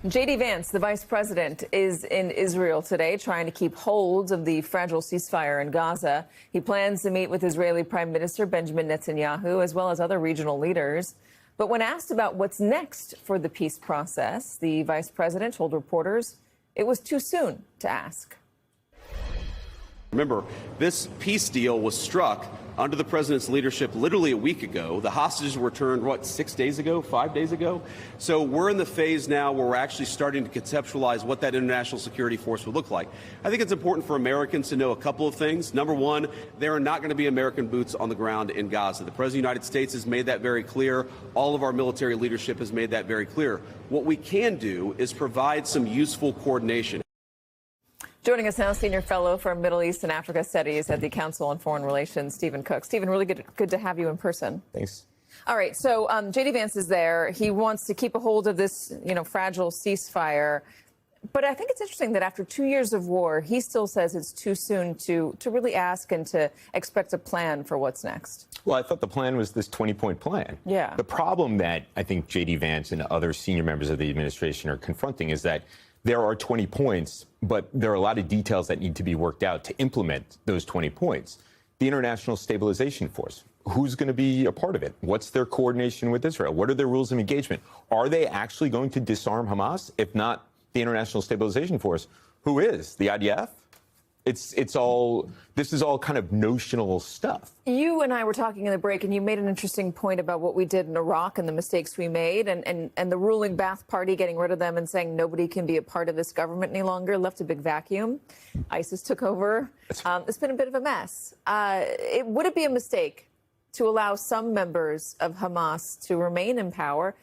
J.D. Vance, the vice president, is in Israel today trying to keep hold of the fragile ceasefire in Gaza. He plans to meet with Israeli Prime Minister Benjamin Netanyahu, as well as other regional leaders. But when asked about what's next for the peace process, the vice president told reporters it was too soon to ask. Remember, this peace deal was struck under the president's leadership literally a week ago. The hostages were returned, 6 days ago, 5 days ago? So we're in the phase now where we're actually starting to conceptualize what that international security force would look like. I think it's important for Americans to know a couple of things. Number one, there are not going to be American boots on the ground in Gaza. The President of the United States has made that very clear. All of our military leadership has made that very clear. What we can do is provide some useful coordination. Joining us now, Senior Fellow for Middle East and Africa Studies at the Council on Foreign Relations, Stephen Cook. Stephen, really good to have you in person. Thanks. All right, so J.D. Vance is there. He wants to keep a hold of this, fragile ceasefire. But I think it's interesting that after 2 years of war, he still says it's too soon to really ask and to expect a plan for what's next. Well, I thought the plan was this 20-point plan. Yeah. The problem that I think J.D. Vance and other senior members of the administration are confronting is that there are 20 points, but there are a lot of details that need to be worked out to implement those 20 points. The International Stabilization Force, who's going to be a part of it? What's their coordination with Israel? What are their rules of engagement? Are they actually going to disarm Hamas? If not the International Stabilization Force, who is? The IDF? This is all kind of notional stuff. You and I were talking in the break, and you made an interesting point about what we did in Iraq and the mistakes we made, and the ruling Ba'ath Party getting rid of them and saying nobody can be a part of this government any longer, left a big vacuum. ISIS took over. It's been a bit of a mess. Would it be a mistake to allow some members of Hamas to remain in power?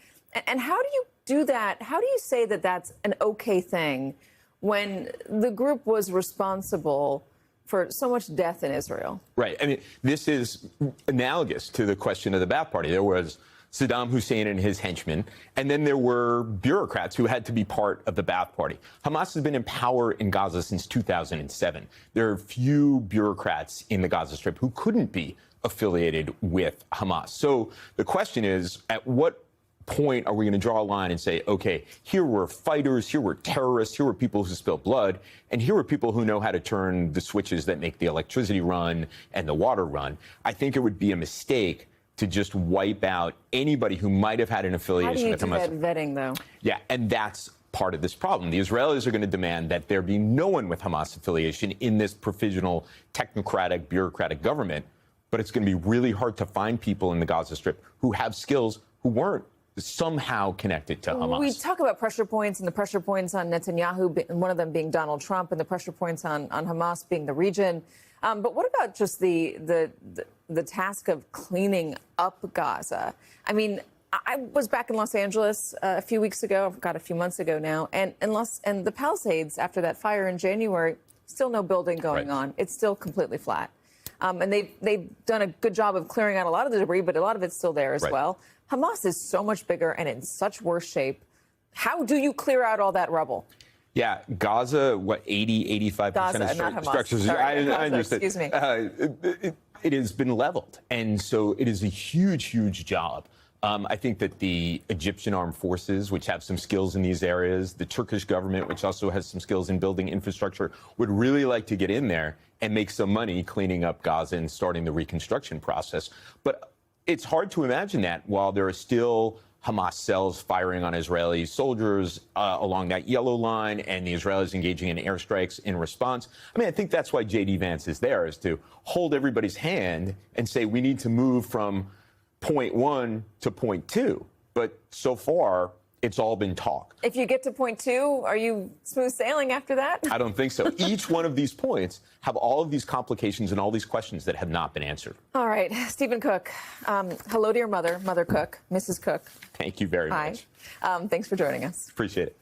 And how do you do that? How do you say that that's an okay thing when the group was responsible for so much death in Israel? Right. I mean, this is analogous to the question of the Ba'ath Party. There was Saddam Hussein and his henchmen, and then there were bureaucrats who had to be part of the Ba'ath Party. Hamas has been in power in Gaza since 2007. There are few bureaucrats in the Gaza Strip who couldn't be affiliated with Hamas. So the question is, at what point are we going to draw a line and say, okay, here were fighters, here were terrorists, here were people who spill blood, and here were people who know how to turn the switches that make the electricity run and the water run? I think it would be a mistake to just wipe out anybody who might have had an affiliation with Hamas. How do you do that vetting, though? Yeah, and that's part of this problem. The Israelis are going to demand that there be no one with Hamas affiliation in this provisional, technocratic, bureaucratic government, but it's going to be really hard to find people in the Gaza Strip who have skills who weren't somehow connected to Hamas. We talk about pressure points, and the pressure points on Netanyahu, one of them being Donald Trump, and the pressure points on Hamas being the region. But what about just the task of cleaning up Gaza? I mean, I was back in Los Angeles a few weeks ago, a few months ago now, and the Palisades, after that fire in January, still no building going on. It's still completely flat. And they've done a good job of clearing out a lot of the debris, but a lot of it's still there as well. Hamas is so much bigger and in such worse shape. How do you clear out all that rubble? Yeah, Gaza, 85% of structures. Sorry, I understand. Excuse me. It has been leveled. And so it is a huge, huge job. I think that the Egyptian armed forces, which have some skills in these areas, the Turkish government, which also has some skills in building infrastructure, would really like to get in there and make some money cleaning up Gaza and starting the reconstruction process. But it's hard to imagine that while there are still Hamas cells firing on Israeli soldiers along that yellow line and the Israelis engaging in airstrikes in response. I mean, I think that's why J.D. Vance is there, is to hold everybody's hand and say we need to move from point 1 to point 2. But so far, it's all been talk. If you get to point 2, are you smooth sailing after that? I don't think so. Each one of these points have all of these complications and all these questions that have not been answered. All right. Stephen Cook, hello to your mother, Mother Cook, Mrs. Cook. Thank you very much. Hi. Thanks for joining us. Appreciate it.